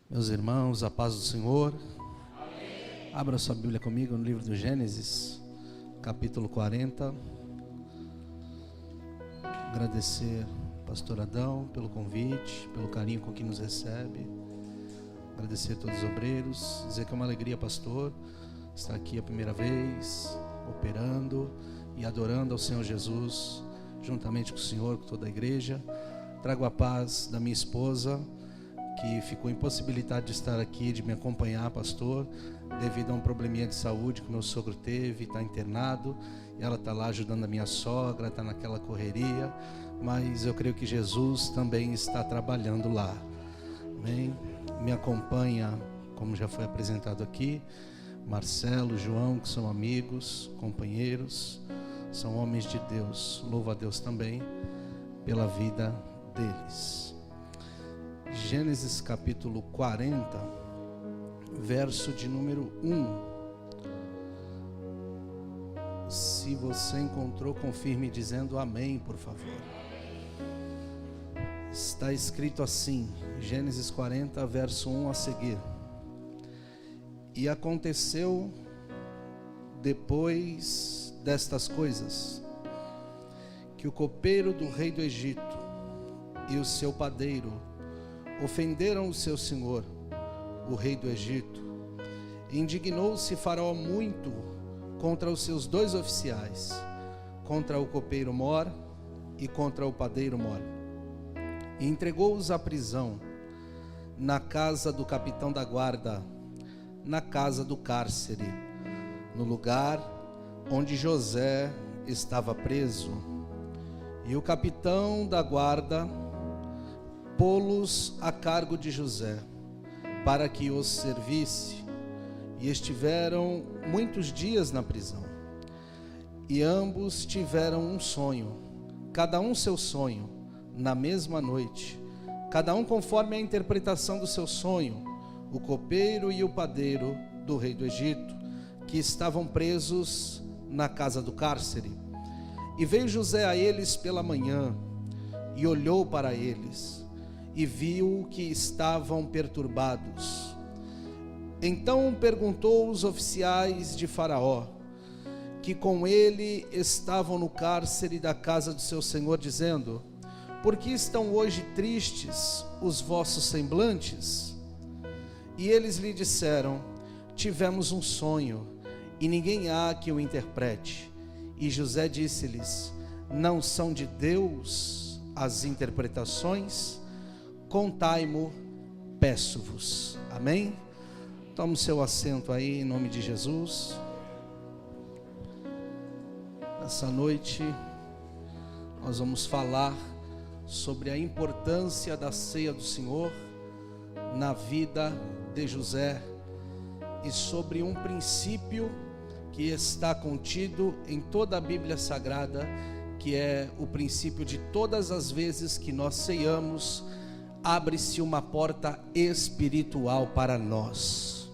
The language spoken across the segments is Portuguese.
Meus irmãos, a paz do Senhor. Amém. Abra sua Bíblia comigo no livro do Gênesis, capítulo 40. Agradecer ao pastor Adão pelo convite, pelo carinho com que nos recebe. Agradecer a todos os obreiros, dizer que é uma alegria, pastor, estar aqui a primeira vez, operando e adorando ao Senhor Jesus, juntamente com o Senhor, com toda a igreja. Trago a paz da minha esposa, que ficou impossibilitada de estar aqui, de me acompanhar, pastor, devido a um probleminha de saúde que meu sogro teve, está internado, e ela está lá ajudando a minha sogra, está naquela correria, mas eu creio que Jesus também está trabalhando lá, amém? Me acompanha, como já foi apresentado aqui, Marcelo, João, que são amigos, companheiros, são homens de Deus, louvo a Deus também pela vida deles. Gênesis capítulo 40, verso de número 1. Se você encontrou, confirme dizendo amém, por favor. Está escrito assim, Gênesis 40, verso 1 a seguir. E aconteceu depois destas coisas, que o copeiro do rei do Egito e o seu padeiro ofenderam o seu senhor, o rei do Egito. Indignou-se Faraó muito contra os seus dois oficiais, contra o copeiro Mor e contra o padeiro Mor, e entregou-os à prisão na casa do capitão da guarda, na casa do cárcere, no lugar onde José estava preso. E o capitão da guarda pô-los a cargo de José, para que os servisse, e estiveram muitos dias na prisão. E ambos tiveram um sonho, cada um seu sonho, na mesma noite, cada um conforme a interpretação do seu sonho, o copeiro e o padeiro do rei do Egito, que estavam presos na casa do cárcere. E veio José a eles pela manhã, e olhou para eles, e viu que estavam perturbados. Então perguntou os oficiais de Faraó, que com ele estavam no cárcere da casa do seu senhor, dizendo: por que estão hoje tristes os vossos semblantes? E eles lhe disseram: tivemos um sonho, e ninguém há que o interprete. E José disse-lhes: não são de Deus as interpretações? Contai-mo, peço-vos. Amém? Tome o seu assento aí, em nome de Jesus. Nessa noite nós vamos falar sobre a importância da ceia do Senhor na vida de José, e sobre um princípio que está contido em toda a Bíblia Sagrada, que é o princípio de todas as vezes que nós ceiamos, abre-se uma porta espiritual para nós.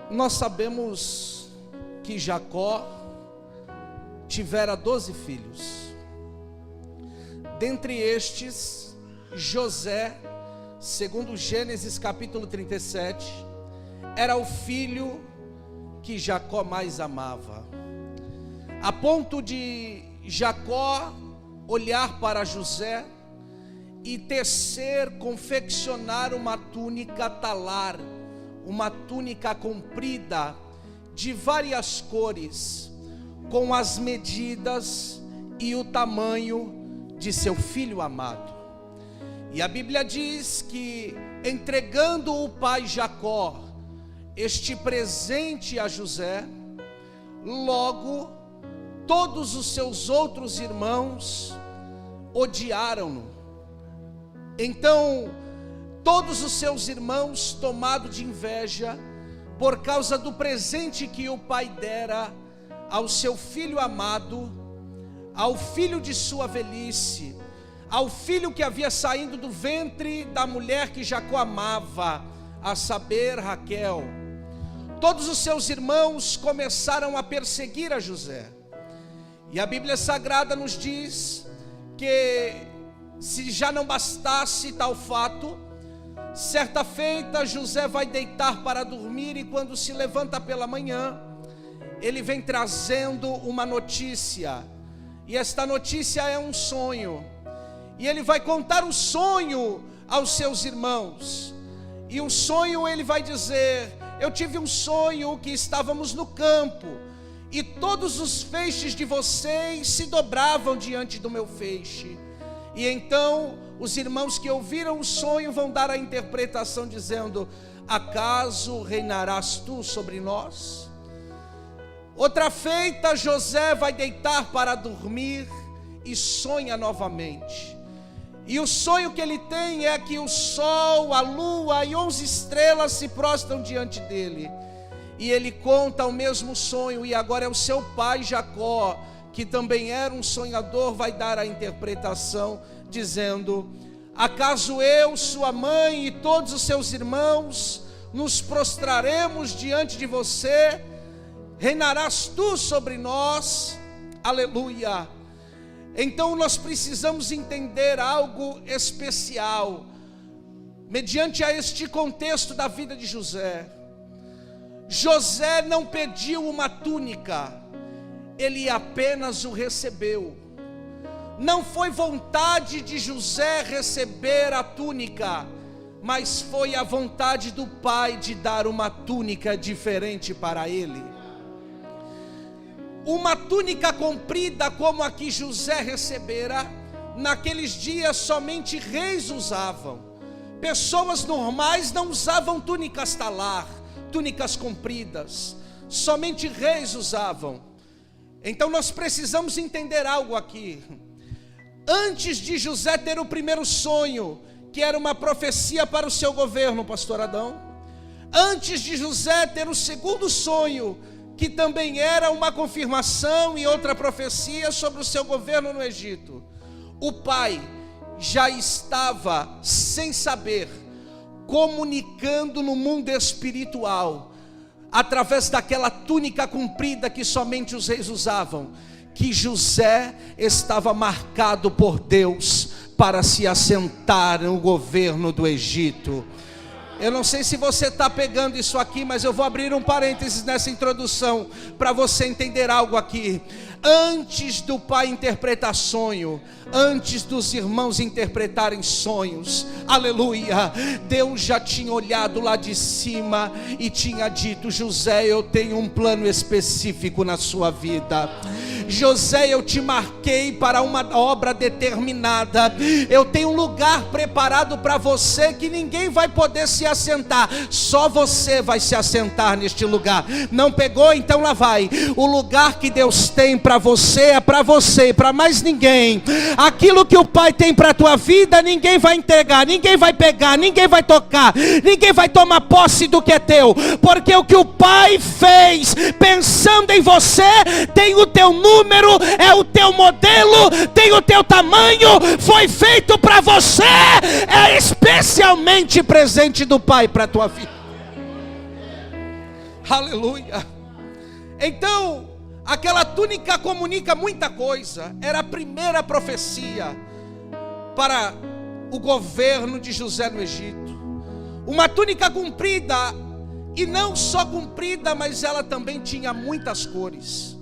Nós sabemos que Jacó tivera 12 filhos. Dentre estes, José, segundo Gênesis capítulo 37, era o filho que Jacó mais amava, a ponto de Jacó olhar para José e tecer, confeccionar uma túnica talar, uma túnica comprida, de várias cores, com as medidas e o tamanho de seu filho amado. E a Bíblia diz que, entregando o pai Jacó este presente a José, logo todos os seus outros irmãos odiaram-no. Então, todos os seus irmãos, tomados de inveja, por causa do presente que o pai dera ao seu filho amado, ao filho de sua velhice, ao filho que havia saído do ventre da mulher que Jacó amava, a saber, Raquel, todos os seus irmãos começaram a perseguir a José. E a Bíblia Sagrada nos diz que, se já não bastasse tal fato, Certa feita, José vai deitar para dormir, e quando se levanta pela manhã, ele vem trazendo uma notícia, e esta notícia é um sonho, e ele vai contar o sonho aos seus irmãos, e o sonho ele vai dizer: eu tive um sonho que estávamos no campo, e todos os feixes de vocês se dobravam diante do meu feixe. E então os irmãos que ouviram o sonho vão dar a interpretação dizendo: acaso reinarás tu sobre nós? Outra feita, José vai deitar para dormir e sonha novamente. E o sonho que ele tem é que o sol, a lua e 11 estrelas se prostram diante dele. E ele conta o mesmo sonho, e agora é o seu pai Jacó, que também era um sonhador, vai dar a interpretação dizendo: acaso eu, sua mãe e todos os seus irmãos nos prostraremos diante de você? Reinarás tu sobre nós? Aleluia. Então nós precisamos entender algo especial mediante a este contexto da vida de José. José não pediu uma túnica, ele apenas o recebeu. Não foi vontade de José receber a túnica, mas foi a vontade do pai de dar uma túnica diferente para ele. Uma túnica comprida como a que José recebera, naqueles dias somente reis usavam. Pessoas normais não usavam túnicas talar, túnicas compridas, somente reis usavam. Então nós precisamos entender algo aqui. Antes de José ter o primeiro sonho, que era uma profecia para o seu governo, pastor Adão, antes de José ter o segundo sonho, que também era uma confirmação e outra profecia sobre o seu governo no Egito, o pai já estava, sem saber, comunicando no mundo espiritual, através daquela túnica comprida que somente os reis usavam, que José estava marcado por Deus para se assentar no governo do Egito. Eu não sei se você está pegando isso aqui, mas eu vou abrir um parênteses nessa introdução para você entender algo aqui. Antes do pai interpretar sonho, antes dos irmãos interpretarem sonhos, aleluia, Deus já tinha olhado lá de cima e tinha dito: José, eu tenho um plano específico na sua vida. José, eu te marquei para uma obra determinada. Eu tenho um lugar preparado para você que ninguém vai poder se assentar. Só você vai se assentar neste lugar. Não pegou? Então lá vai. O lugar que Deus tem para você é para você, para mais ninguém. Aquilo que o Pai tem para a tua vida, ninguém vai entregar, ninguém vai pegar, ninguém vai tocar, ninguém vai tomar posse do que é teu, porque o que o Pai fez pensando em você tem o teu número, é o teu modelo, tem o teu tamanho, foi feito para você, é especialmente presente do Pai para a tua vida. Aleluia. Então, aquela túnica comunica muita coisa. Era a primeira profecia para o governo de José no Egito. Uma túnica comprida, e não só comprida, mas ela também tinha muitas cores,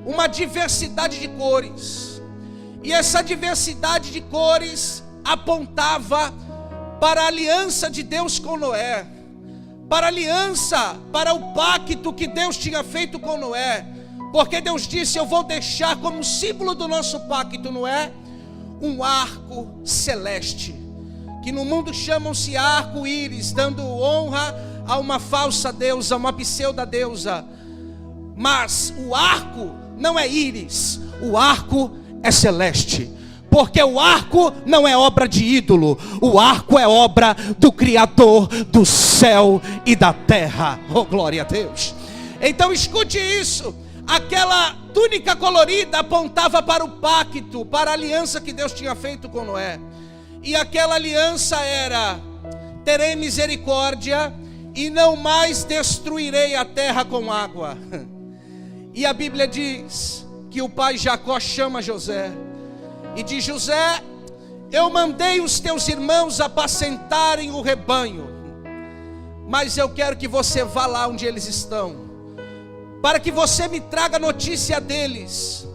uma diversidade de cores. E essa diversidade de cores apontava para a aliança de Deus com Noé, para a aliança, para o pacto que Deus tinha feito com Noé. Porque Deus disse: eu vou deixar como símbolo do nosso pacto, Noé, um arco celeste, que no mundo chamam-se arco-íris, dando honra a uma falsa deusa, uma pseudo-deusa. Mas o arco não é íris, o arco é celeste. Porque o arco não é obra de ídolo, o arco é obra do Criador do céu e da terra. Oh, glória a Deus. Então escute isso. Aquela túnica colorida apontava para o pacto, para a aliança que Deus tinha feito com Noé. E aquela aliança era: terei misericórdia e não mais destruirei a terra com água. E a Bíblia diz que o pai Jacó chama José e diz: José, eu mandei os teus irmãos apacentarem o rebanho, mas eu quero que você vá lá onde eles estão, para que você me traga notícia deles,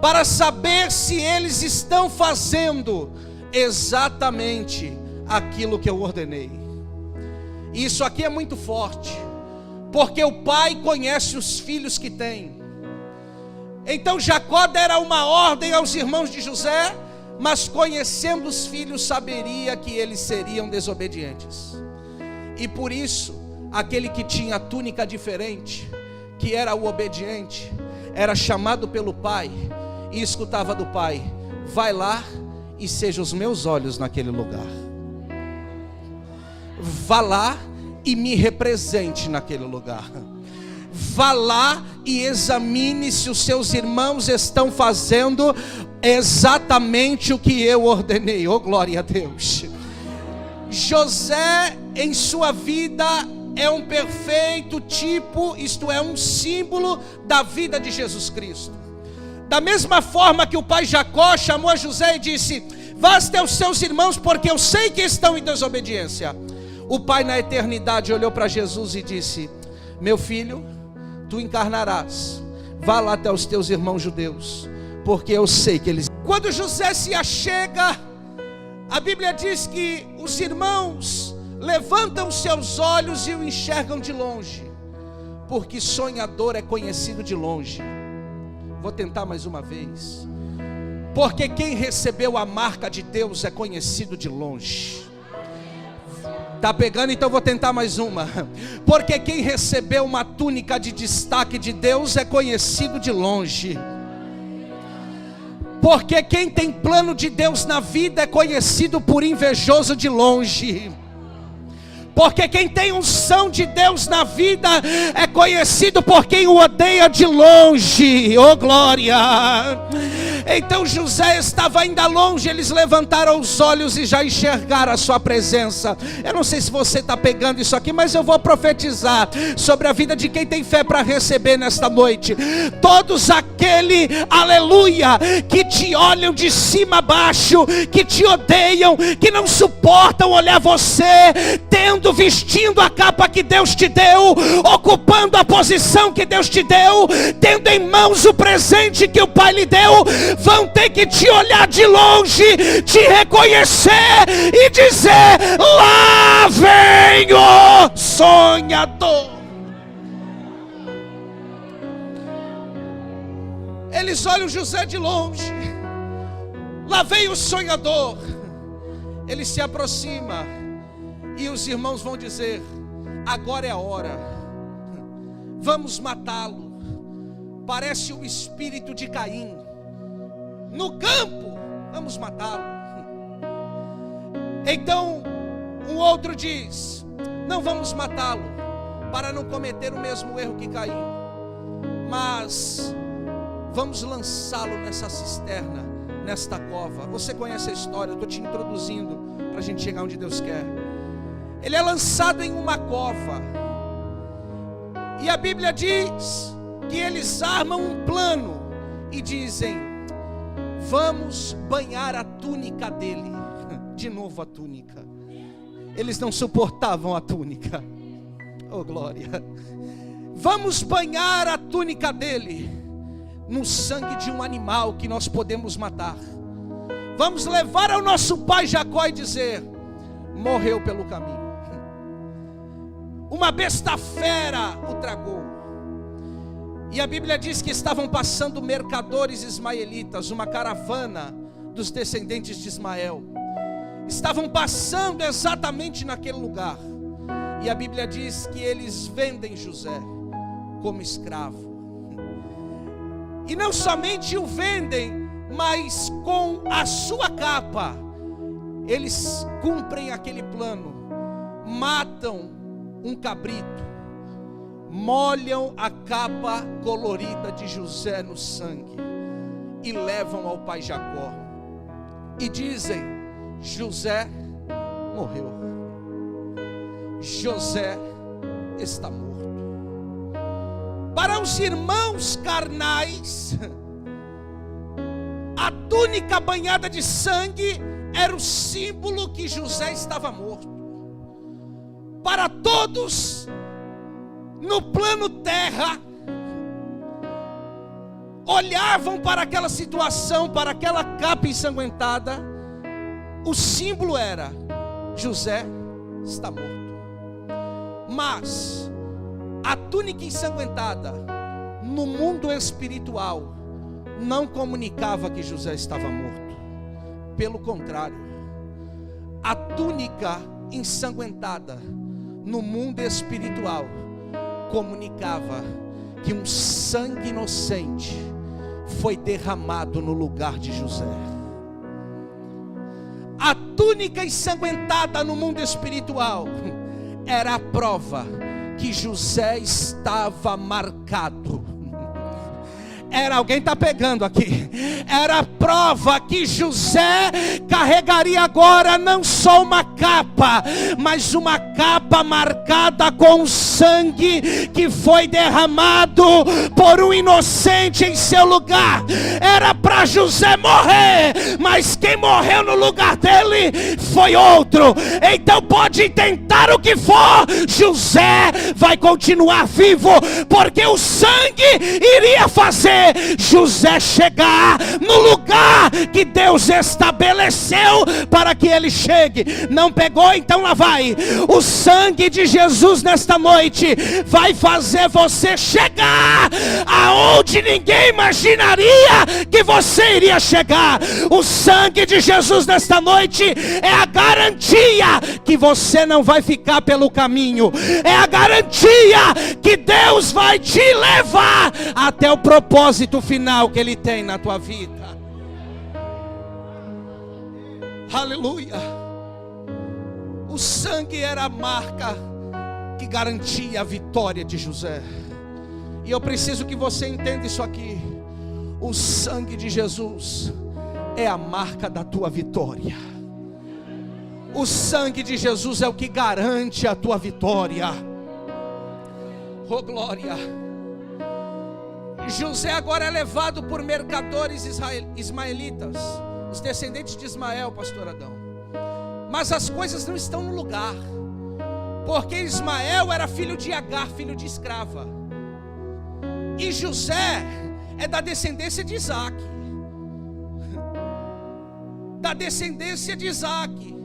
para saber se eles estão fazendo exatamente aquilo que eu ordenei. Isso aqui é muito forte, porque o pai conhece os filhos que tem. Então Jacó dera uma ordem aos irmãos de José, mas conhecendo os filhos, saberia que eles seriam desobedientes. E por isso, aquele que tinha a túnica diferente, que era o obediente, era chamado pelo pai e escutava do pai: vai lá e seja os meus olhos naquele lugar. Vá lá e me represente naquele lugar. Vá lá e examine se os seus irmãos estão fazendo exatamente o que eu ordenei. Oh, glória a Deus. José em sua vida é um perfeito tipo, isto é, um símbolo da vida de Jesus Cristo. Da mesma forma que o pai Jacó chamou a José e disse: vá até os seus irmãos, porque eu sei que estão em desobediência. O pai na eternidade olhou para Jesus e disse: meu filho, tu encarnarás, vá lá até os teus irmãos judeus, porque eu sei que eles... Quando José se achega, a Bíblia diz que os irmãos levantam seus olhos e o enxergam de longe, porque sonhador é conhecido de longe. Vou tentar mais uma vez. Porque quem recebeu a marca de Deus é conhecido de longe. Tá pegando? Então vou tentar mais uma. Porque quem recebeu uma túnica de destaque de Deus é conhecido de longe. Porque quem tem plano de Deus na vida é conhecido por invejoso de longe. Porque quem tem unção de Deus na vida é conhecido por quem o odeia de longe. Oh, glória! Então José estava ainda longe, eles levantaram os olhos e já enxergaram a sua presença. Eu não sei se você está pegando isso aqui, mas eu vou profetizar sobre a vida de quem tem fé para receber nesta noite. Todos aquele, aleluia, que te olham de cima a baixo, que te odeiam, que não suportam olhar você, vestindo a capa que Deus te deu, ocupando a posição que Deus te deu, tendo em mãos o presente que o Pai lhe deu, vão ter que te olhar de longe, te reconhecer e dizer: lá vem o sonhador. Eles olham José de longe, lá vem o sonhador. Ele se aproxima e os irmãos vão dizer: agora é a hora, vamos matá-lo. Parece o espírito de Caim no campo, vamos matá-lo. Então um outro diz: não vamos matá-lo, para não cometer o mesmo erro que Caim, mas vamos lançá-lo nessa cisterna, nesta cova. Você conhece a história, eu estou te introduzindo para a gente chegar onde Deus quer. Ele é lançado em uma cova, e a Bíblia diz que eles armam um plano e dizem: vamos banhar a túnica dele. De novo a túnica. Eles não suportavam a túnica. Oh, glória. Vamos banhar a túnica dele no sangue de um animal que nós podemos matar. Vamos levar ao nosso pai Jacó e dizer: morreu pelo caminho. Uma besta fera o tragou. E a Bíblia diz que estavam passando mercadores ismaelitas, uma caravana dos descendentes de Ismael. Estavam passando exatamente naquele lugar. E a Bíblia diz que eles vendem José como escravo. E não somente o vendem, mas com a sua capa eles cumprem aquele plano. Matam um cabrito, molham a capa colorida de José no sangue e levam ao pai Jacó e dizem: José morreu, José está morto. Para os irmãos carnais, a túnica banhada de sangue era o símbolo que José estava morto. Para todos no plano terra, olhavam para aquela situação, para aquela capa ensanguentada, o símbolo era: José está morto. Mas a túnica ensanguentada, no mundo espiritual, não comunicava que José estava morto. Pelo contrário, a túnica ensanguentada, no mundo espiritual, comunicava que um sangue inocente foi derramado no lugar de José. A túnica ensanguentada no mundo espiritual era a prova que José estava marcado. Alguém está pegando aqui. Era a prova que José carregaria agora não só uma capa, mas uma capa marcada com o sangue que foi derramado por um inocente em seu lugar. Era para José morrer, mas quem morreu no lugar dele foi outro. Então pode tentar o que for, José vai continuar vivo, porque o sangue iria fazer José chegar no lugar que Deus estabeleceu para que ele chegue. Não pegou? Então lá vai. O sangue de Jesus nesta noite vai fazer você chegar aonde ninguém imaginaria que você iria chegar. O sangue de Jesus nesta noite é a garantia que você não vai ficar pelo caminho. É a garantia que Deus vai te levar até o propósito final que Ele tem na tua vida. Aleluia. O sangue era a marca que garantia a vitória de José. E eu preciso que você entenda isso aqui. O sangue de Jesus é a marca da tua vitória. O sangue de Jesus é o que garante a tua vitória. Oh glória. José agora é levado por mercadores ismaelitas, os descendentes de Ismael, pastor Adão. Mas as coisas não estão no lugar, porque Ismael era filho de Agar, filho de escrava, e José é da descendência de Isaac, da descendência de Isaac,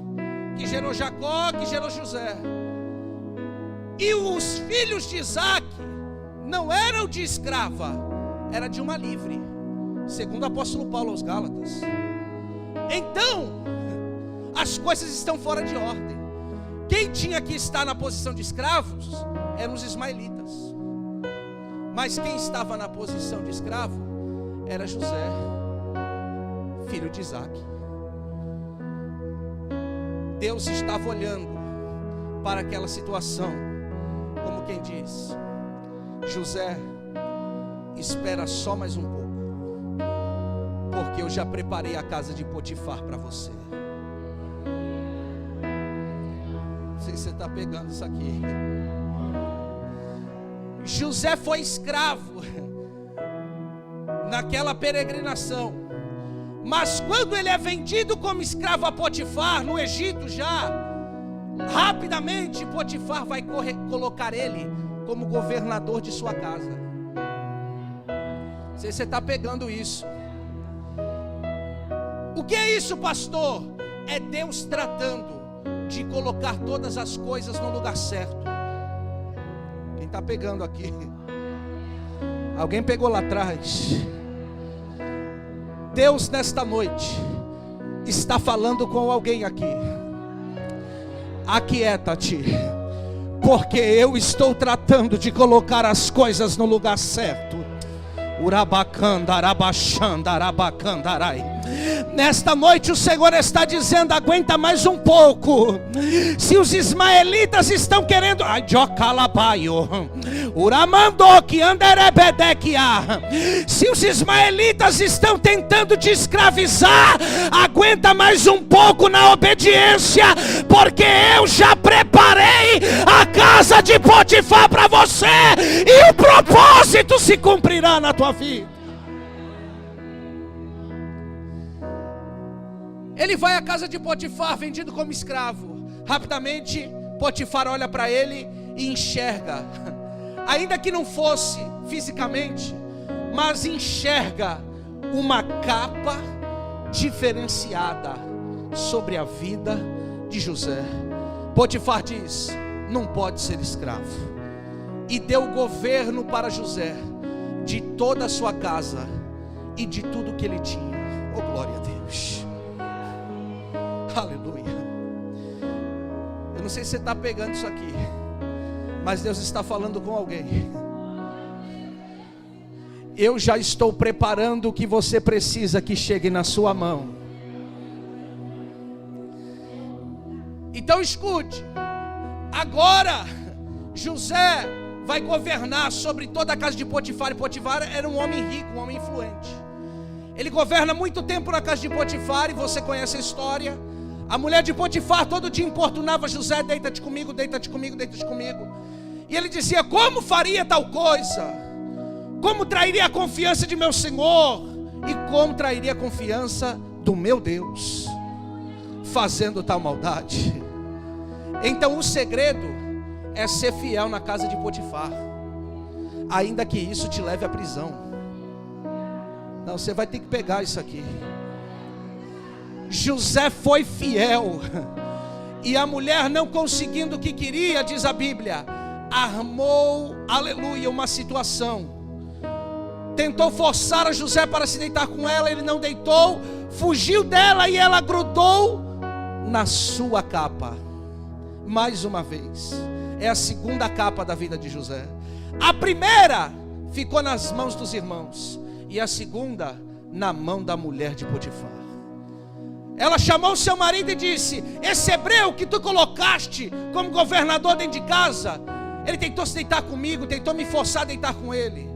que gerou Jacó, que gerou José. E os filhos de Isaac não eram de escrava, era de uma livre, segundo o apóstolo Paulo aos Gálatas. Então as coisas estão fora de ordem. Quem tinha que estar na posição de escravos eram os ismaelitas, mas quem estava na posição de escravo era José, filho de Isaac. Deus estava olhando para aquela situação, como quem diz: José, espera só mais um pouco, porque eu já preparei a casa de Potifar para você. Não sei se você está pegando isso aqui. José foi escravo naquela peregrinação, mas quando ele é vendido como escravo a Potifar no Egito, já rapidamente Potifar vai colocar ele como governador de sua casa. Não sei se você está pegando isso. O que é isso, pastor? É Deus tratando de colocar todas as coisas no lugar certo. Quem está pegando aqui? Alguém pegou lá atrás? Deus nesta noite está falando com alguém aqui. Aquieta-te, porque eu estou tratando de colocar as coisas no lugar certo. Nesta noite o Senhor está dizendo: aguenta mais um pouco. Se os ismaelitas estão querendo, se os ismaelitas estão tentando te escravizar, aguenta mais um pouco na obediência, porque eu já preparei a casa de Potifar para você, e o propósito se cumprirá na tua vida. Ele vai à casa de Potifar, vendido como escravo. Rapidamente, Potifar olha para ele e enxerga, ainda que não fosse fisicamente, mas enxerga uma capa diferenciada sobre a vida de José. Potifar diz: não pode ser escravo, e deu governo para José de toda a sua casa e de tudo que ele tinha. Oh, glória a Deus, aleluia. Eu não sei se você está pegando isso aqui, mas Deus está falando com alguém. Eu já estou preparando o que você precisa que chegue na sua mão. Então escute, agora José vai governar sobre toda a casa de Potifar. E Potifar era um homem rico, um homem influente. Ele governa muito tempo na casa de Potifar, e você conhece a história. A mulher de Potifar todo dia importunava José: deita-te comigo, deita-te comigo, deita-te comigo. E ele dizia: como faria tal coisa? Como trairia a confiança de meu Senhor? E como trairia a confiança do meu Deus, fazendo tal maldade? Então o segredo é ser fiel na casa de Potifar, ainda que isso te leve à prisão. Não, você vai ter que pegar isso aqui. José foi fiel, e a mulher, não conseguindo o que queria, diz a Bíblia, armou, aleluia, uma situação. Tentou forçar a José para se deitar com ela, ele não deitou, fugiu dela e ela grudou na sua capa. Mais uma vez, é a segunda capa da vida de José. A primeira ficou nas mãos dos irmãos, e a segunda na mão da mulher de Potifar. Ela chamou seu marido e disse: esse hebreu que tu colocaste como governador dentro de casa, ele tentou se deitar comigo, tentou me forçar a deitar com ele.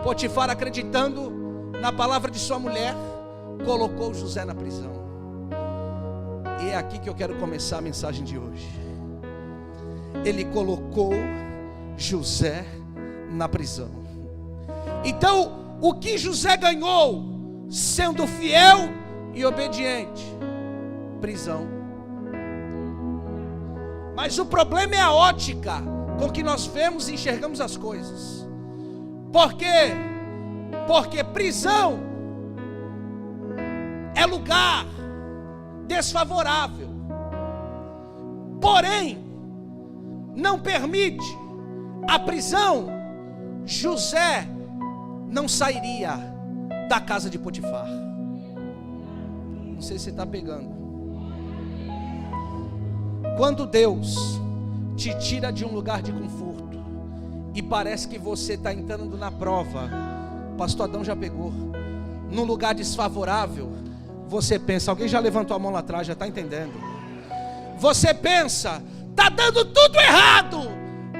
Potifar, acreditando na palavra de sua mulher, colocou José na prisão. E é aqui que eu quero começar a mensagem de hoje. Ele colocou José na prisão. Então, o que José ganhou sendo fiel e obediente? Prisão. Mas o problema é a ótica com que nós vemos e enxergamos as coisas. Por quê? Porque prisão é lugar desfavorável, porém não permite a prisão. José não sairia da casa de Potifar. Não sei se você está pegando. Quando Deus te tira de um lugar de conforto e parece que você está entrando na prova, pastor Adão já pegou, num lugar desfavorável, você pensa, alguém já levantou a mão lá atrás, já está entendendo? Você pensa, está dando tudo errado,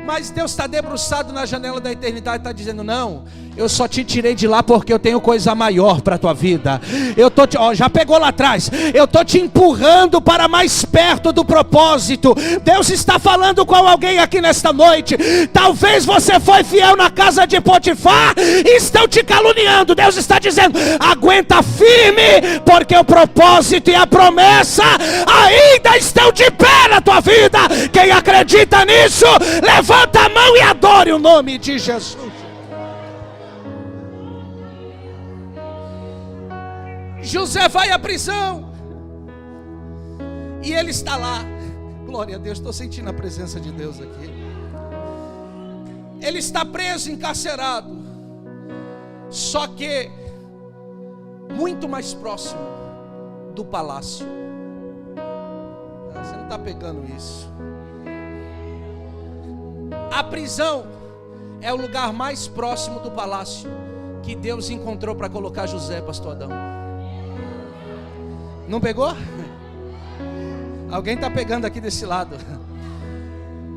mas Deus está debruçado na janela da eternidade e está dizendo: não, eu só te tirei de lá porque eu tenho coisa maior para a tua vida. Eu tô já pegou lá atrás, eu estou te empurrando para mais perto do propósito. Deus está falando com alguém aqui nesta noite. Talvez você foi fiel na casa de Potifar e estão te caluniando. Deus está dizendo: aguenta firme, porque o propósito e a promessa ainda estão de pé na tua vida. Quem acredita nisso, levanta a mão e adore o nome de Jesus. José vai à prisão e ele está lá. Glória a Deus, estou sentindo a presença de Deus aqui. Ele está preso, encarcerado, só que muito mais próximo do palácio. Você não está pegando isso. A prisão é o lugar mais próximo do palácio que Deus encontrou para colocar José, pastor Adão. Não pegou? Alguém está pegando aqui desse lado.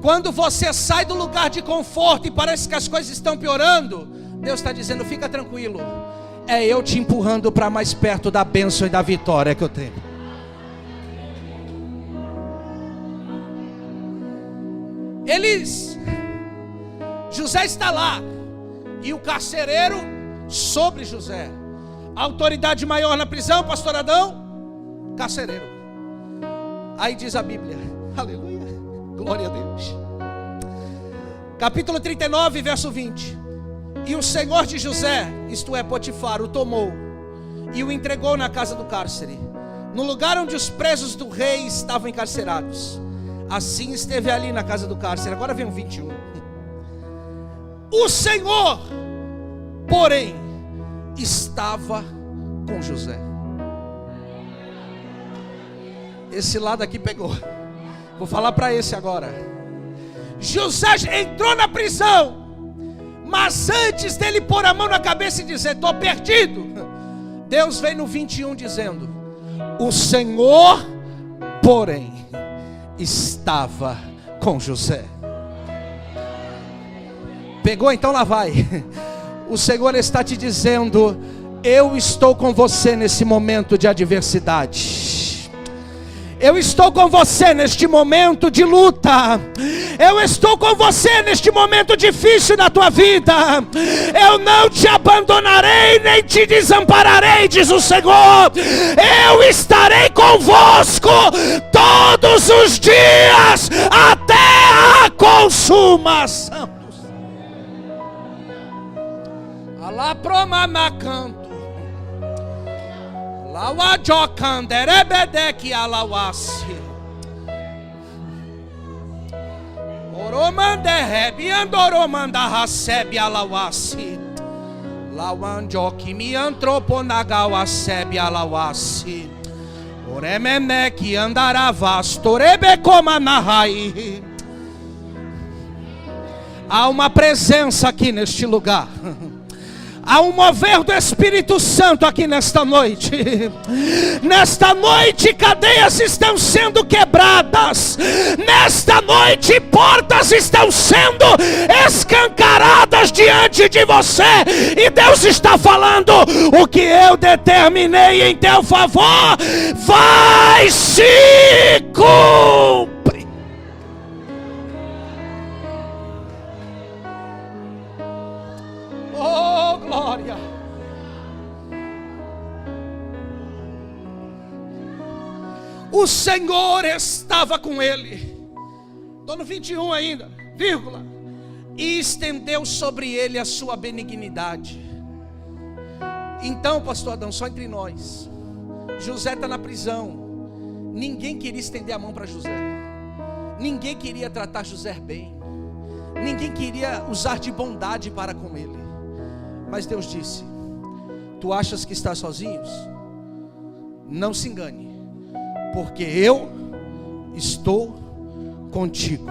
Quando você sai do lugar de conforto e parece que as coisas estão piorando, Deus está dizendo: fica tranquilo, é eu te empurrando para mais perto da bênção e da vitória que eu tenho. José está lá, e o carcereiro sobre José. A autoridade maior na prisão, pastor Adão, carcereiro. Aí diz a Bíblia, aleluia, glória a Deus. Capítulo 39, verso 20. E o senhor de José, isto é, Potifar, o tomou e o entregou na casa do cárcere, no lugar onde os presos do rei estavam encarcerados. Assim esteve ali na casa do cárcere. Agora vem o 21. O Senhor, porém, estava com José. Esse lado aqui pegou. Vou falar para esse agora. José entrou na prisão, mas antes dele pôr a mão na cabeça e dizer: estou perdido, Deus vem no 21 dizendo: o Senhor, porém, estava com José. Pegou? Então lá vai. O Senhor está te dizendo: eu estou com você nesse momento de adversidade. Eu estou com você neste momento de luta. Eu estou com você neste momento difícil da tua vida. Eu não te abandonarei nem te desampararei, diz o Senhor. Eu estarei convosco todos os dias até a consumação. Alá promama canto. Lawa jokanderebedeki alawasi. Oromande rebi andoromanda hasebe alawasi. Lawanjoki mi antropo nagawasebe alawasi. Orememeki andaravas torebekoma nahai. Há uma presença aqui neste lugar. Há um mover do Espírito Santo aqui nesta noite. Nesta noite cadeias estão sendo quebradas. Nesta noite portas estão sendo escancaradas diante de você. E Deus está falando: o que eu determinei em teu favor vai se cumprir. Oh, glória. O Senhor estava com ele. Estou no 21 ainda, vírgula. E estendeu sobre ele a sua benignidade. Então, pastor Adão, só entre nós, José está na prisão. Ninguém queria estender a mão para José. Ninguém queria tratar José bem. Ninguém queria usar de bondade para com ele. Mas Deus disse: tu achas que está sozinho? Não se engane, porque eu estou contigo.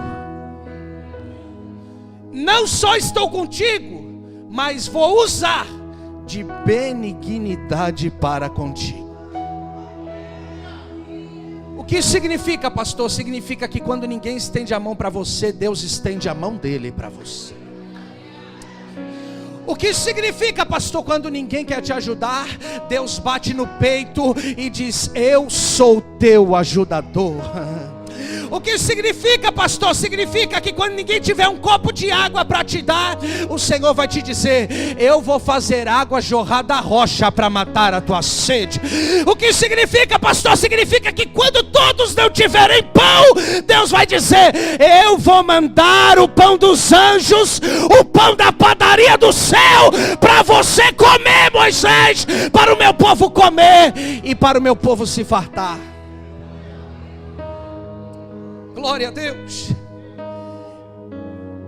Não só estou contigo, mas vou usar de benignidade para contigo. O que isso significa, pastor? Significa que quando ninguém estende a mão para você, Deus estende a mão dele para você. O que isso significa, pastor? Quando ninguém quer te ajudar, Deus bate no peito e diz: eu sou teu ajudador. O que isso significa, pastor? Significa que quando ninguém tiver um copo de água para te dar, o Senhor vai te dizer: eu vou fazer água jorrar da rocha para matar a tua sede. O que isso significa, pastor? Significa que quando todos não tiverem pão, Deus vai dizer: eu vou mandar o pão dos anjos, o pão da padaria do céu, para você comer, Moisés, para o meu povo comer e para o meu povo se fartar. Glória a Deus.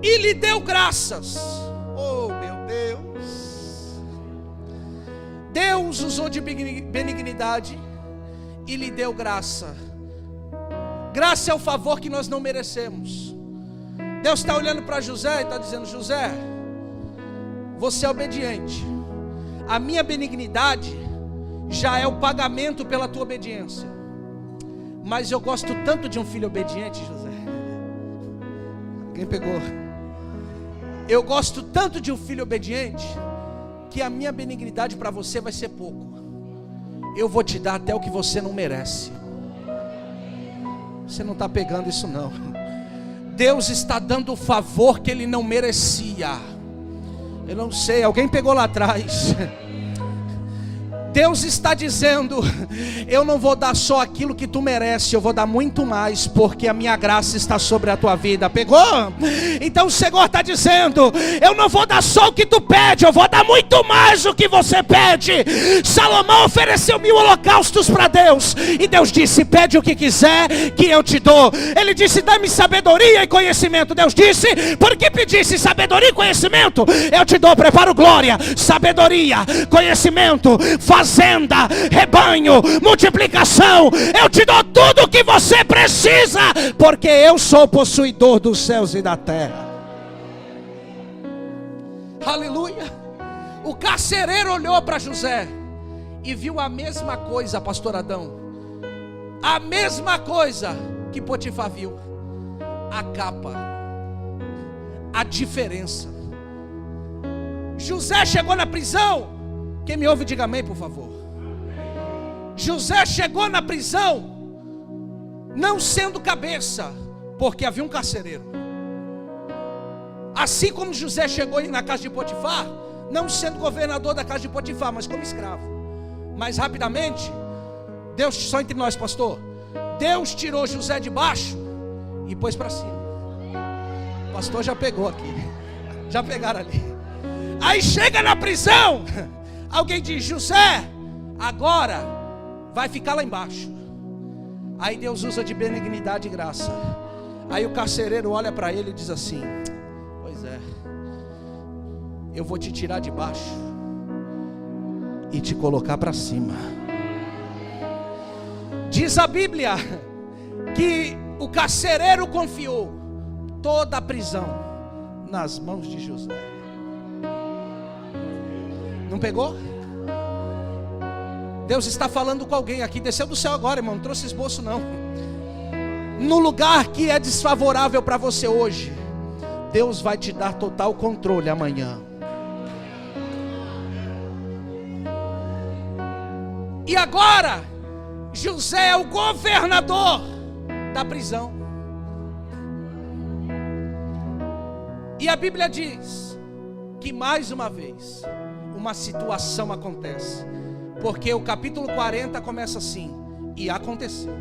E lhe deu graças. Oh, meu Deus. Deus usou de benignidade e lhe deu graça. Graça é o favor que nós não merecemos. Deus está olhando para José e está dizendo: José, você é obediente. A minha benignidade já é o pagamento pela tua obediência. Mas eu gosto tanto de um filho obediente, José. Quem pegou? Eu gosto tanto de um filho obediente, que a minha benignidade para você vai ser pouco. Eu vou te dar até o que você não merece. Você não está pegando isso não. Deus está dando o favor que Ele não merecia. Eu não sei, alguém pegou lá atrás. Deus está dizendo: eu não vou dar só aquilo que tu merece, eu vou dar muito mais, porque a minha graça está sobre a tua vida. Pegou? Então o Senhor está dizendo: eu não vou dar só o que tu pede, eu vou dar muito mais do que você pede. Salomão ofereceu 1000 holocaustos para Deus, e Deus disse: pede o que quiser que eu te dou. Ele disse: dá-me sabedoria e conhecimento. Deus disse: porque pedisse sabedoria e conhecimento, eu te dou. Preparo glória, sabedoria, conhecimento, fazenda, rebanho, multiplicação. Eu te dou tudo o que você precisa, porque eu sou o possuidor dos céus e da terra. Aleluia. O carcereiro olhou para José e viu a mesma coisa, pastor Adão, a mesma coisa que Potifar viu: a capa, a diferença. José chegou na prisão. Quem me ouve, diga amém, por favor. José chegou na prisão não sendo cabeça, porque havia um carcereiro. Assim como José chegou na casa de Potifar, não sendo governador da casa de Potifar, mas como escravo. Mas rapidamente, Deus, só entre nós, pastor, Deus tirou José de baixo e pôs para cima. O pastor já pegou aqui, já pegaram ali. Aí chega na prisão, alguém diz: José, agora vai ficar lá embaixo. Aí Deus usa de benignidade e graça. Aí o carcereiro olha para ele e diz assim: pois é, eu vou te tirar de baixo e te colocar para cima. Diz a Bíblia que o carcereiro confiou toda a prisão nas mãos de José. Não pegou? Deus está falando com alguém aqui. Desceu do céu agora, irmão. Não trouxe esboço não. No lugar que é desfavorável para você hoje, Deus vai te dar total controle amanhã. E agora José é o governador da prisão. E a Bíblia diz que mais uma vez uma situação acontece, porque o capítulo 40 começa assim: e aconteceu.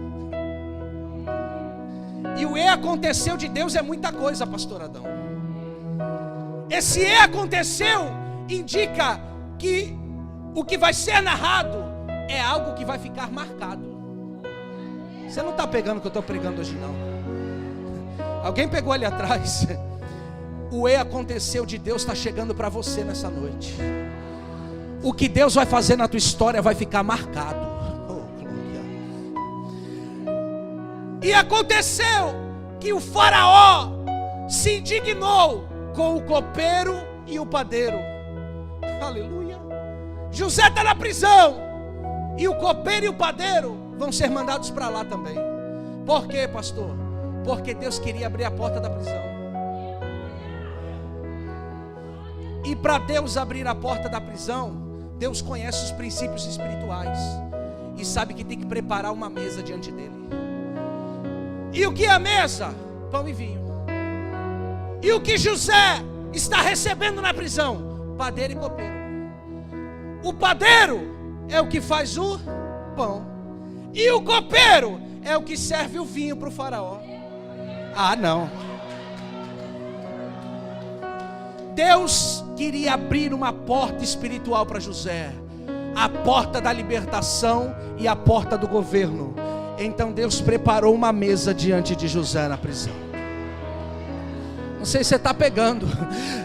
E o aconteceu de Deus é muita coisa, pastor Adão. Esse aconteceu indica que o que vai ser narrado é algo que vai ficar marcado. Você não está pegando o que eu estou pregando hoje não. Alguém pegou ali atrás. O aconteceu de Deus está chegando para você nessa noite. O que Deus vai fazer na tua história vai ficar marcado. Oh, glória. E aconteceu que o faraó se indignou com o copeiro e o padeiro. Aleluia. José está na prisão, e o copeiro e o padeiro vão ser mandados para lá também. Por quê, pastor? Porque Deus queria abrir a porta da prisão. E para Deus abrir a porta da prisão, Deus conhece os princípios espirituais e sabe que tem que preparar uma mesa diante dele. E o que é a mesa? Pão e vinho. E o que José está recebendo na prisão? Padeiro e copeiro. O padeiro é o que faz o pão, e o copeiro é o que serve o vinho para o faraó. Ah, não. Deus queria abrir uma porta espiritual para José, a porta da libertação e a porta do governo. Então Deus preparou uma mesa diante de José na prisão. Não sei se você está pegando.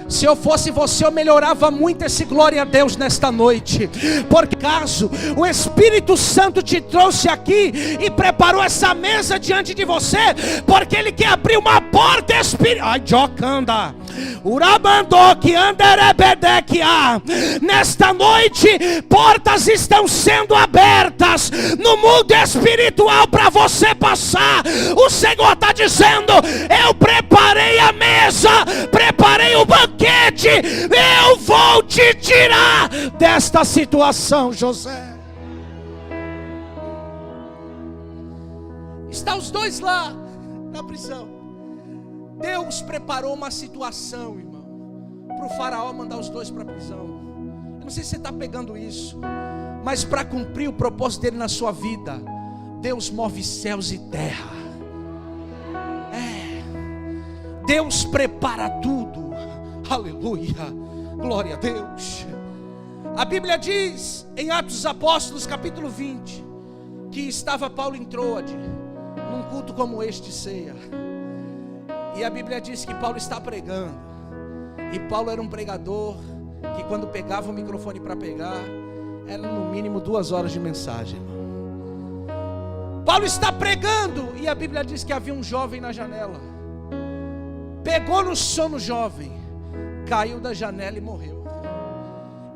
Se eu fosse você, eu melhorava muito esse glória a Deus nesta noite. Por caso o Espírito Santo te trouxe aqui e preparou essa mesa diante de você, porque Ele quer abrir uma porta espiritual. Ai, Jocanda. Nesta noite, portas estão sendo abertas no mundo espiritual para você passar. O Senhor está dizendo: eu preparei a mesa, preparei o banquete, eu vou te tirar desta situação, José. Está os dois lá na prisão. Deus preparou uma situação, irmão, para o faraó mandar os dois para a prisão. Eu não sei se você está pegando isso, Mas para cumprir o propósito dele na sua vida, Deus move céus e terra. Deus prepara tudo. Aleluia, glória a Deus. A Bíblia diz em Atos dos Apóstolos capítulo 20 que estava Paulo em Troade, num culto como este de ceia. E a Bíblia diz que Paulo está pregando. E Paulo era um pregador que quando pegava o microfone para pregar, era no mínimo 2 horas de mensagem. Paulo está pregando e a Bíblia diz que havia um jovem na janela. Pegou no sono jovem, caiu da janela e morreu.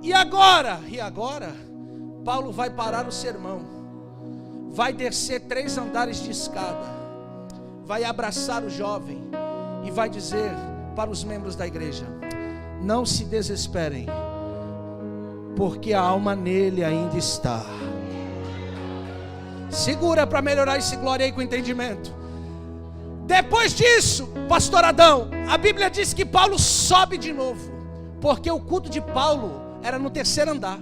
E agora, Paulo vai parar o sermão, vai descer 3 andares de escada, vai abraçar o jovem e vai dizer para os membros da igreja: não se desesperem, porque a alma nele ainda está. Segura para melhorar esse glória aí com entendimento. Depois disso, pastor Adão, a Bíblia diz que Paulo sobe de novo, porque o culto de Paulo era no 3º andar,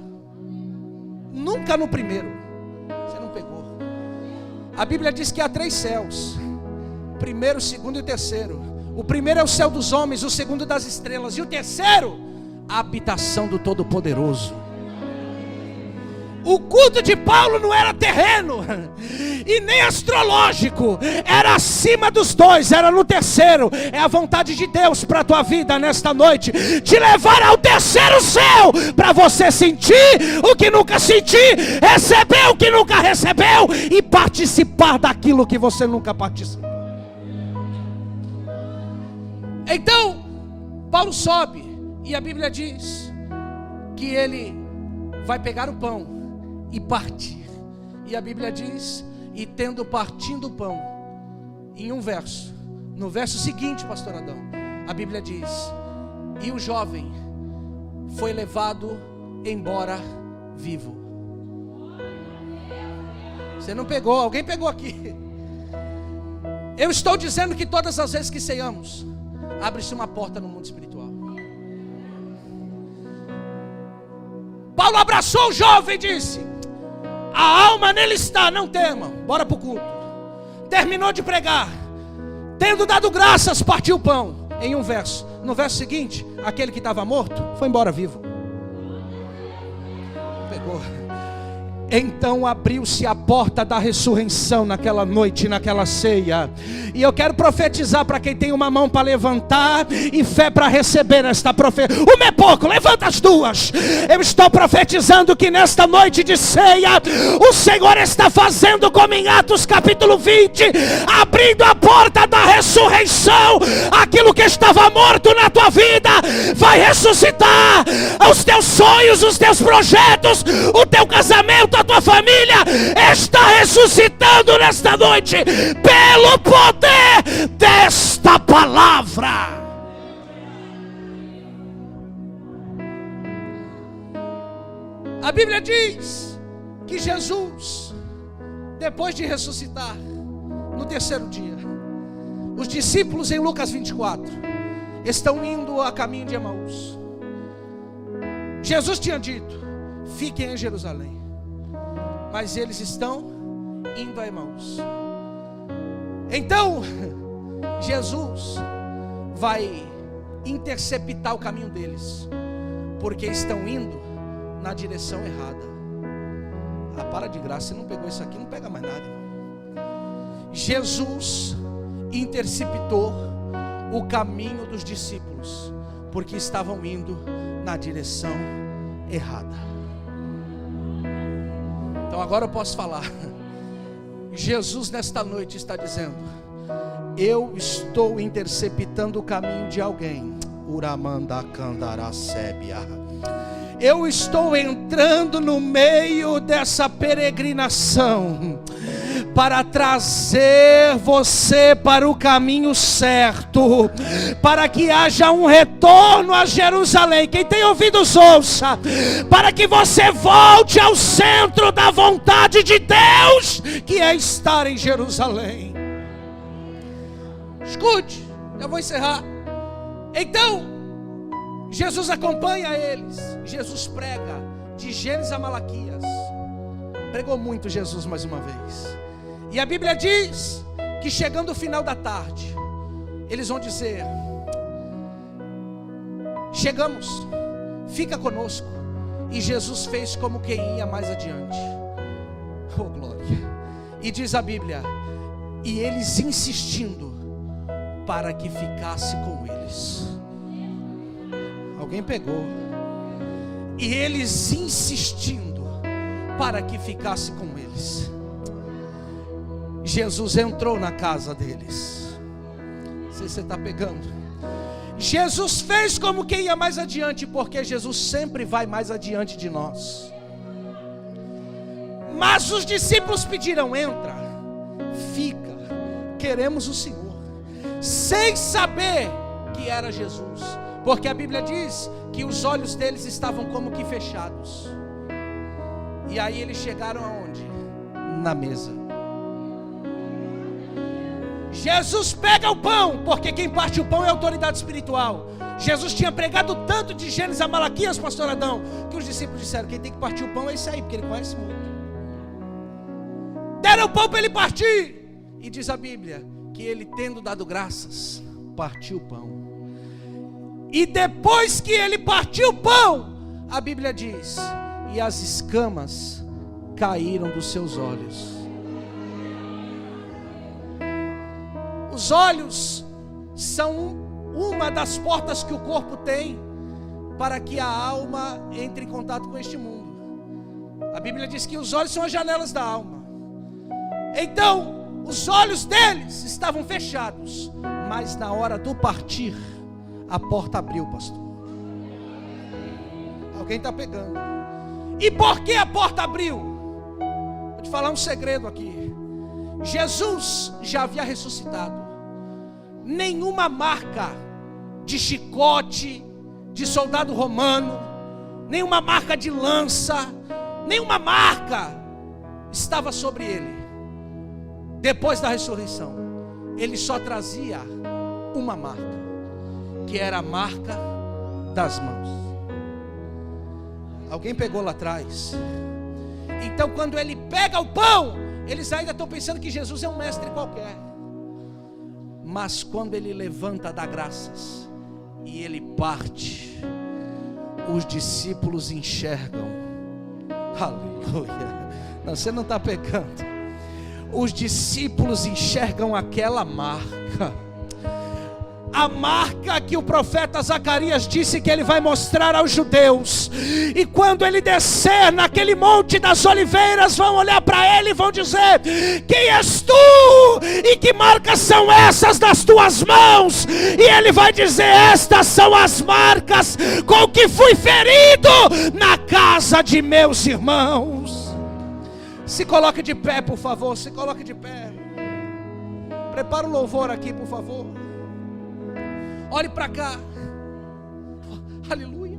nunca no 1º. Você não pegou. A Bíblia diz que há 3 céus: 1º, 2º e 3º. O 1º é o céu dos homens, o 2º das estrelas, e o 3º, a habitação do Todo-Poderoso. O culto de Paulo não era terreno e nem astrológico, era acima dos 2, era no 3º. É a vontade de Deus para a tua vida nesta noite, te levar ao 3º céu, para você sentir o que nunca sentiu, receber o que nunca recebeu e participar daquilo que você nunca participou. Então, Paulo sobe e a Bíblia diz que ele vai pegar o pão e partir. E a Bíblia diz: e tendo partindo o pão, em um verso, no verso seguinte, pastor Adão, a Bíblia diz: e o jovem foi levado embora vivo. Você não pegou, alguém pegou aqui. Eu estou dizendo que todas as vezes que ceiamos, abre-se uma porta no mundo espiritual. Paulo abraçou o jovem e disse: a alma nele está, não temam, bora para o culto. Terminou de pregar, tendo dado graças, partiu o pão, em um verso. No verso seguinte, aquele que estava morto foi embora vivo. Pegou. Então abriu-se a porta da ressurreição naquela noite, naquela ceia. E eu quero profetizar para quem tem uma mão para levantar e fé para receber esta profecia. Uma é pouco, levanta as 2. Eu estou profetizando que nesta noite de ceia, o Senhor está fazendo como em Atos capítulo 20, abrindo a porta da ressurreição. Aquilo que estava morto na tua vida vai ressuscitar. Os teus sonhos, os teus projetos, o teu casamento, a tua família está ressuscitando nesta noite, pelo poder desta palavra. A Bíblia diz que Jesus, depois de ressuscitar, no 3º dia, os discípulos em Lucas 24 estão indo a caminho de Emaús. Jesus tinha dito: fiquem em Jerusalém. Mas eles estão indo a Emaús. Então Jesus vai interceptar o caminho deles, porque estão indo na direção errada. Ah, para de graça, você não pegou isso aqui, não pega mais nada, irmão. Jesus interceptou o caminho dos discípulos, porque estavam indo na direção errada. Então agora eu posso falar. Jesus nesta noite está dizendo: eu estou interceptando o caminho de alguém. Eu estou entrando no meio dessa peregrinação para trazer você para o caminho certo, para que haja um retorno a Jerusalém. Quem tem ouvidos ouça, para que você volte ao centro da vontade de Deus, que é estar em Jerusalém. Escute, eu vou encerrar. Então Jesus acompanha eles. Jesus prega de Gênesis a Malaquias, Pregou muito Jesus mais uma vez. E a Bíblia diz que chegando o final da tarde, eles vão dizer: chegamos, fica conosco. E Jesus fez como quem ia mais adiante. Oh glória. E diz a Bíblia: e eles insistindo para que ficasse com eles. Alguém pegou. E eles insistindo para que ficasse com eles. Jesus entrou na casa deles. Não sei se você está pegando. Jesus fez como quem ia mais adiante, porque Jesus sempre vai mais adiante de nós. Mas os discípulos pediram: entra, fica, queremos o Senhor, sem saber que era Jesus, porque a Bíblia diz que os olhos deles estavam como que fechados. E aí eles chegaram aonde? Na mesa. Jesus pega o pão, porque quem parte o pão é a autoridade espiritual. Jesus tinha pregado tanto de Gênesis a Malaquias, pastor Adão, que os discípulos disseram: quem tem que partir o pão é esse aí, porque ele conhece muito. Deram o pão para ele partir. E diz a Bíblia que ele, tendo dado graças, partiu o pão. E depois que ele partiu o pão, a Bíblia diz: e as escamas caíram dos seus olhos. Os olhos são uma das portas que o corpo tem para que a alma entre em contato com este mundo. A Bíblia diz que os olhos são as janelas da alma. Então, os olhos deles estavam fechados, mas na hora do partir, a porta abriu, pastor. Alguém está pegando. E por que a porta abriu? Vou te falar um segredo aqui. Jesus já havia ressuscitado. Nenhuma marca de chicote, de soldado romano, nenhuma marca de lança, nenhuma marca estava sobre ele. Depois da ressurreição, ele só trazia uma marca, que era a marca das mãos. Alguém pegou lá atrás. Então quando ele pega o pão, eles ainda estão pensando que Jesus é um mestre qualquer. Mas quando ele levanta, dá graças e ele parte, os discípulos enxergam. Aleluia. Não, você não está pegando. Os discípulos enxergam aquela marca. A marca que o profeta Zacarias disse que ele vai mostrar aos judeus. E quando ele descer naquele monte das oliveiras, vão olhar para ele e vão dizer: quem és tu? E que marcas são essas das tuas mãos? E ele vai dizer: estas são as marcas com que fui ferido na casa de meus irmãos. Se coloque de pé, por favor. Se coloque de pé. Prepara o louvor aqui, por favor. Olhe para cá. Aleluia.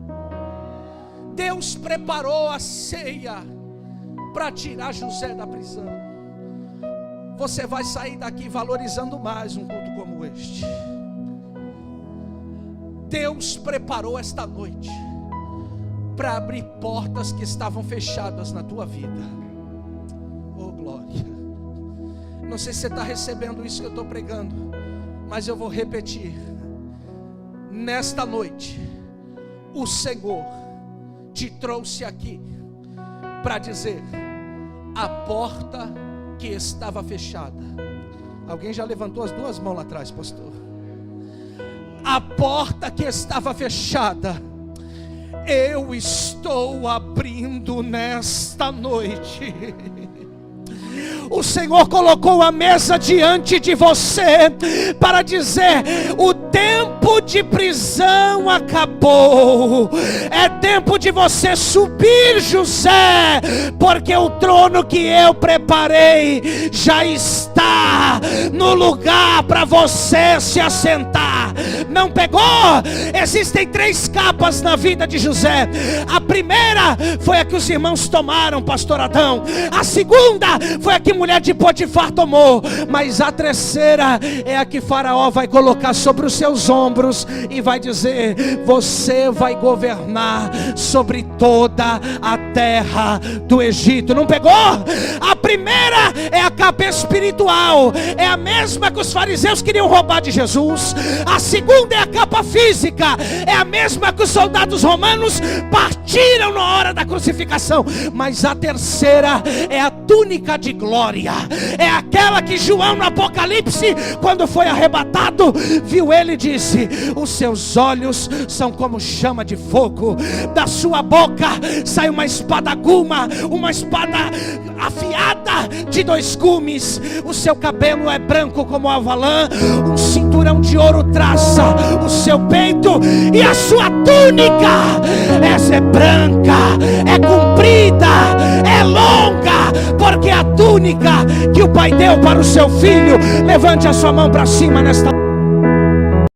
Deus preparou a ceia para tirar José da prisão. Você vai sair daqui valorizando mais um culto como este. Deus preparou esta noite para abrir portas que estavam fechadas na tua vida. Oh glória. Não sei se você está recebendo isso que eu estou pregando, mas eu vou repetir. Nesta noite, o Senhor te trouxe aqui para dizer: a porta que estava fechada. Alguém já levantou as duas mãos lá atrás, pastor? A porta que estava fechada, eu estou abrindo nesta noite. O Senhor colocou a mesa diante de você para dizer: o tempo de prisão acabou. É tempo de você subir, José, porque o trono que eu preparei já está no lugar para você se assentar. Não pegou? Existem 3 capas na vida de José. A primeira foi a que os irmãos tomaram, pastor Adão. A segunda foi a que a mulher de Potifar tomou. Mas a terceira é a que Faraó vai colocar sobre os seus ombros e vai dizer: você vai governar sobre toda a terra do Egito. Não pegou? A primeira é a capa espiritual, é a mesma que os fariseus queriam roubar de Jesus. A segunda é a capa física, é a mesma que os soldados romanos partiram na hora da crucificação. Mas a terceira é a túnica de glória, é aquela que João no Apocalipse, quando foi arrebatado, viu ele e disse: os seus olhos são como chama de fogo, da sua boca sai uma espada guma, uma espada afiada de 2 gumes, o seu cabelo é branco como avalã, um cinturão de ouro traça o seu peito, e a sua túnica, essa é branca, é comprida, é longa, porque a túnica que o Pai deu para o seu filho. Levante a sua mão para cima nesta